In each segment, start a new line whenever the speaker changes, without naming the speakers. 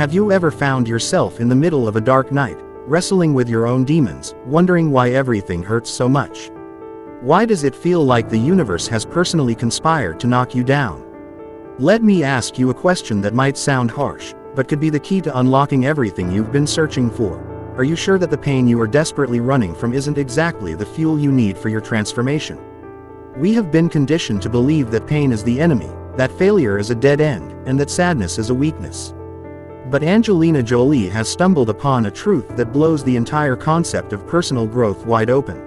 Have you ever found yourself in the middle of a dark night, wrestling with your own demons, wondering why everything hurts so much? Why does it feel like the universe has personally conspired to knock you down? Let me ask you a question that might sound harsh, but could be the key to unlocking everything you've been searching for. Are you sure that the pain you are desperately running from isn't exactly the fuel you need for your transformation? We have been conditioned to believe that pain is the enemy, that failure is a dead end, and that sadness is a weakness. But Angelina Jolie has stumbled upon a truth that blows the entire concept of personal growth wide open.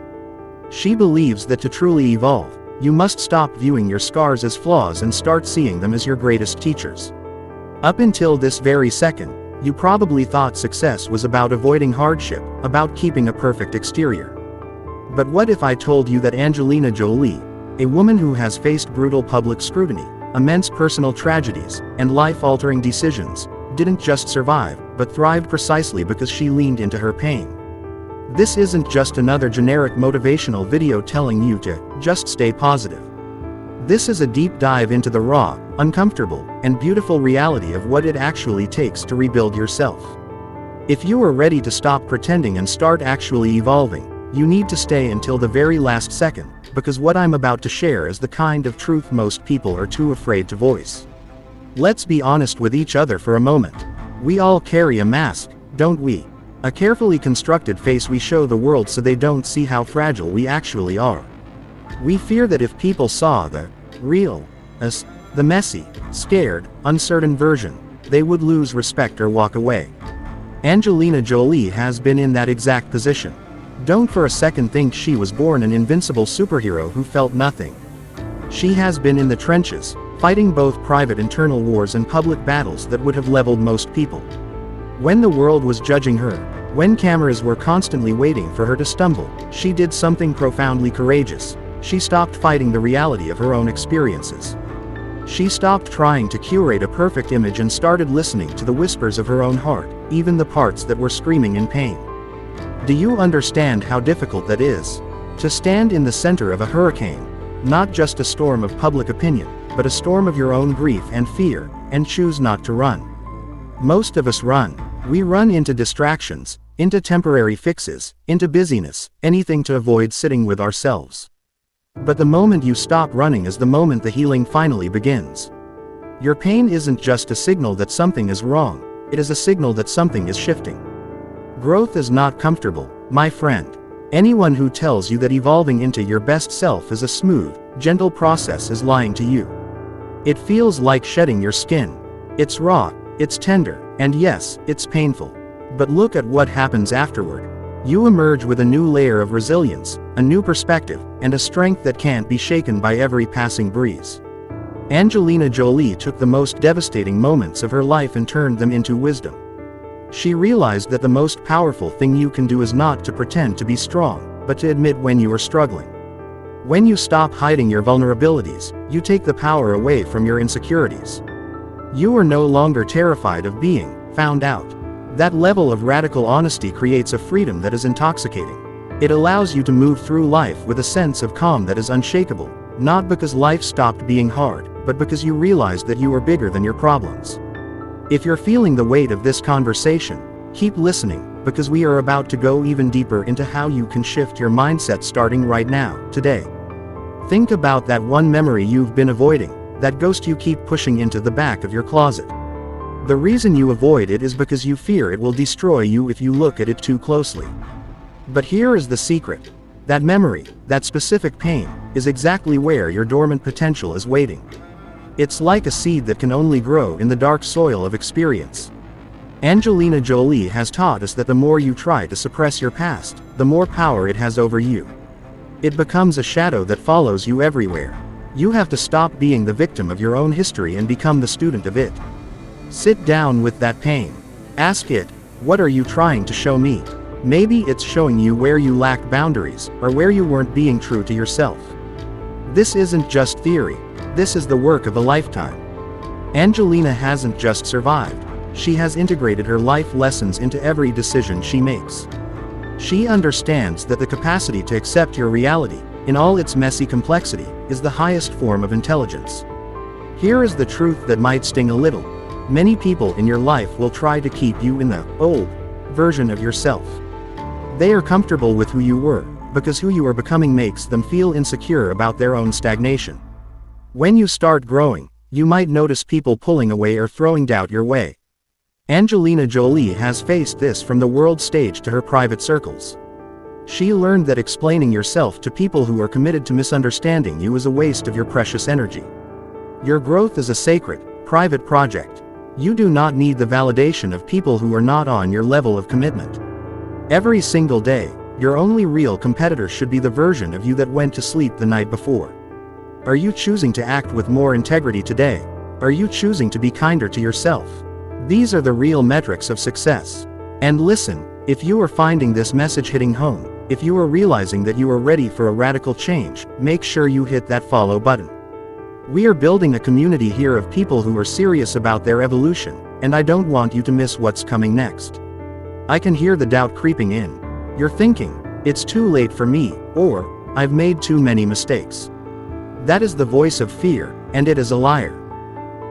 She believes that to truly evolve, you must stop viewing your scars as flaws and start seeing them as your greatest teachers. Up until this very second, you probably thought success was about avoiding hardship, about keeping a perfect exterior. But what if I told you that Angelina Jolie, a woman who has faced brutal public scrutiny, immense personal tragedies, and life-altering decisions, didn't just survive, but thrived precisely because she leaned into her pain? This isn't just another generic motivational video telling you to just stay positive. This is a deep dive into the raw, uncomfortable, and beautiful reality of what it actually takes to rebuild yourself. If you are ready to stop pretending and start actually evolving, you need to stay until the very last second, because what I'm about to share is the kind of truth most people are too afraid to voice. Let's be honest with each other for a moment. We all carry a mask, don't we? A carefully constructed face we show the world so they don't see how fragile we actually are. We fear that if people saw the real us, the messy, scared, uncertain version, they would lose respect or walk away. Angelina Jolie has been in that exact position. Don't for a second think she was born an invincible superhero who felt nothing. She has been in the trenches, fighting both private internal wars and public battles that would have leveled most people. When the world was judging her, when cameras were constantly waiting for her to stumble, she did something profoundly courageous. She stopped fighting the reality of her own experiences. She stopped trying to curate a perfect image and started listening to the whispers of her own heart, even the parts that were screaming in pain. Do you understand how difficult that is? To stand in the center of a hurricane, not just a storm of public opinion, but a storm of your own grief and fear, and choose not to run. Most of us run. We run into distractions, into temporary fixes, into busyness, anything to avoid sitting with ourselves. But the moment you stop running is the moment the healing finally begins. Your pain isn't just a signal that something is wrong, it is a signal that something is shifting. Growth is not comfortable, my friend. Anyone who tells you that evolving into your best self is a smooth, gentle process is lying to you. It feels like shedding your skin. It's raw, it's tender, and yes, it's painful. But look at what happens afterward. You emerge with a new layer of resilience, a new perspective, and a strength that can't be shaken by every passing breeze. Angelina Jolie took the most devastating moments of her life and turned them into wisdom. She realized that the most powerful thing you can do is not to pretend to be strong, but to admit when you are struggling. When you stop hiding your vulnerabilities, you take the power away from your insecurities. You are no longer terrified of being found out. That level of radical honesty creates a freedom that is intoxicating. It allows you to move through life with a sense of calm that is unshakable, not because life stopped being hard, but because you realized that you are bigger than your problems. If you're feeling the weight of this conversation, keep listening, because we are about to go even deeper into how you can shift your mindset starting right now, today. Think about that one memory you've been avoiding, that ghost you keep pushing into the back of your closet. The reason you avoid it is because you fear it will destroy you if you look at it too closely. But here is the secret. That memory, that specific pain, is exactly where your dormant potential is waiting. It's like a seed that can only grow in the dark soil of experience. Angelina Jolie has taught us that the more you try to suppress your past, the more power it has over you. It becomes a shadow that follows you everywhere. You have to stop being the victim of your own history and become the student of it. Sit down with that pain. Ask it, what are you trying to show me? Maybe it's showing you where you lacked boundaries, or where you weren't being true to yourself. This isn't just theory, this is the work of a lifetime. Angelina hasn't just survived, she has integrated her life lessons into every decision she makes. She understands that the capacity to accept your reality, in all its messy complexity, is the highest form of intelligence. Here is the truth that might sting a little. Many people in your life will try to keep you in the old version of yourself. They are comfortable with who you were, because who you are becoming makes them feel insecure about their own stagnation. When you start growing, you might notice people pulling away or throwing doubt your way. Angelina Jolie has faced this from the world stage to her private circles. She learned that explaining yourself to people who are committed to misunderstanding you is a waste of your precious energy. Your growth is a sacred, private project. You do not need the validation of people who are not on your level of commitment. Every single day, your only real competitor should be the version of you that went to sleep the night before. Are you choosing to act with more integrity today? Are you choosing to be kinder to yourself? These are the real metrics of success. And listen, if you are finding this message hitting home, if you are realizing that you are ready for a radical change, make sure you hit that follow button. We are building a community here of people who are serious about their evolution, and I don't want you to miss what's coming next. I can hear the doubt creeping in. You're thinking, it's too late for me, or, I've made too many mistakes. That is the voice of fear, and it is a liar.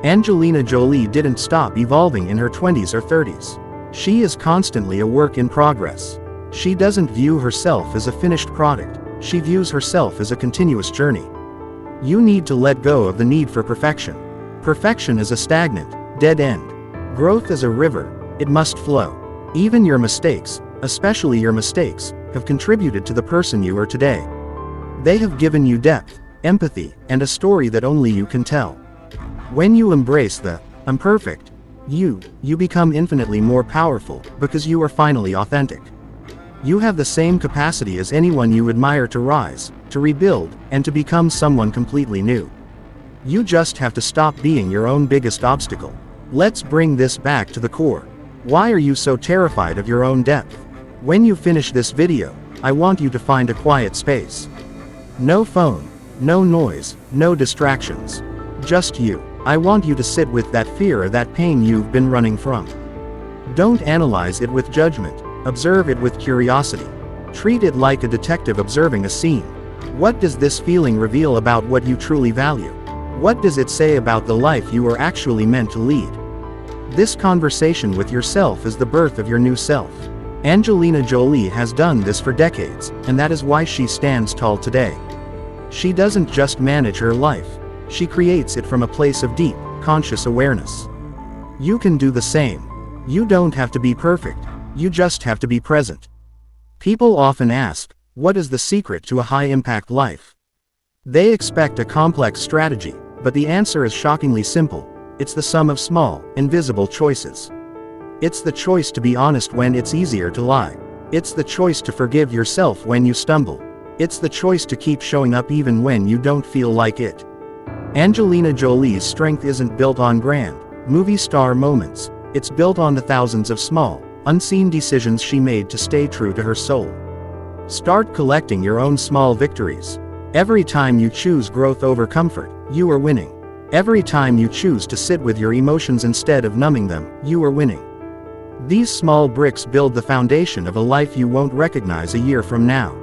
Angelina Jolie didn't stop evolving in her 20s or 30s. She is constantly a work in progress. She doesn't view herself as a finished product, she views herself as a continuous journey. You need to let go of the need for perfection. Perfection is a stagnant, dead end. Growth is a river, it must flow. Even your mistakes, especially your mistakes, have contributed to the person you are today. They have given you depth, empathy, and a story that only you can tell. When you embrace the "I'm perfect," you become infinitely more powerful, because you are finally authentic. You have the same capacity as anyone you admire to rise, to rebuild, and to become someone completely new. You just have to stop being your own biggest obstacle. Let's bring this back to the core. Why are you so terrified of your own depth? When you finish this video, I want you to find a quiet space. No phone, no noise, no distractions. Just you. I want you to sit with that fear or that pain you've been running from. Don't analyze it with judgment, observe it with curiosity. Treat it like a detective observing a scene. What does this feeling reveal about what you truly value? What does it say about the life you are actually meant to lead? This conversation with yourself is the birth of your new self. Angelina Jolie has done this for decades, and that is why she stands tall today. She doesn't just manage her life, she creates it from a place of deep, conscious awareness. You can do the same. You don't have to be perfect, you just have to be present. People often ask, what is the secret to a high-impact life? They expect a complex strategy, but the answer is shockingly simple. It's the sum of small, invisible choices. It's the choice to be honest when it's easier to lie. It's the choice to forgive yourself when you stumble. It's the choice to keep showing up even when you don't feel like it. Angelina Jolie's strength isn't built on grand, movie star moments. It's built on the thousands of small, unseen decisions she made to stay true to her soul. Start collecting your own small victories. Every time you choose growth over comfort, you are winning. Every time you choose to sit with your emotions instead of numbing them, you are winning. These small bricks build the foundation of a life you won't recognize a year from now.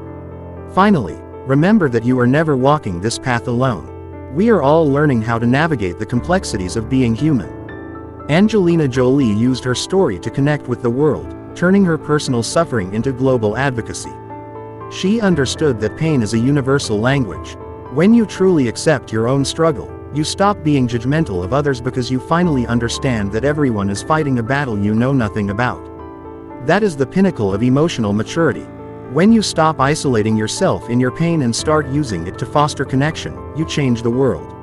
Finally, remember that you are never walking this path alone. We are all learning how to navigate the complexities of being human. Angelina Jolie used her story to connect with the world, turning her personal suffering into global advocacy. She understood that pain is a universal language. When you truly accept your own struggle, you stop being judgmental of others because you finally understand that everyone is fighting a battle you know nothing about. That is the pinnacle of emotional maturity. When you stop isolating yourself in your pain and start using it to foster connection, you change the world.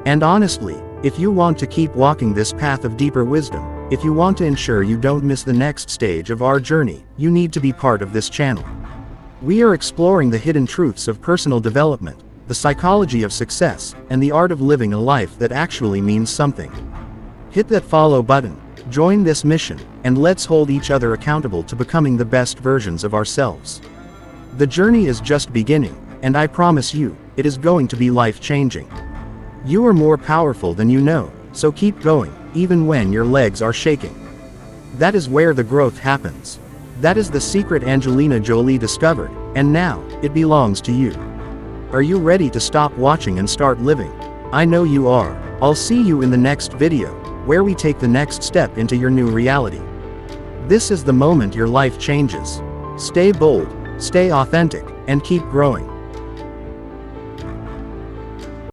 And honestly, if you want to keep walking this path of deeper wisdom, if you want to ensure you don't miss the next stage of our journey, you need to be part of this channel. We are exploring the hidden truths of personal development, the psychology of success, and the art of living a life that actually means something. Hit that follow button, join this mission, and let's hold each other accountable to becoming the best versions of ourselves. The journey is just beginning, and I promise you, it is going to be life-changing. You are more powerful than you know, so keep going, even when your legs are shaking. That is where the growth happens. That is the secret Angelina Jolie discovered, and now, it belongs to you. Are you ready to stop watching and start living? I know you are. I'll see you in the next video. where we take the next step into your new reality. This is the moment your life changes. Stay bold, stay authentic, and keep growing.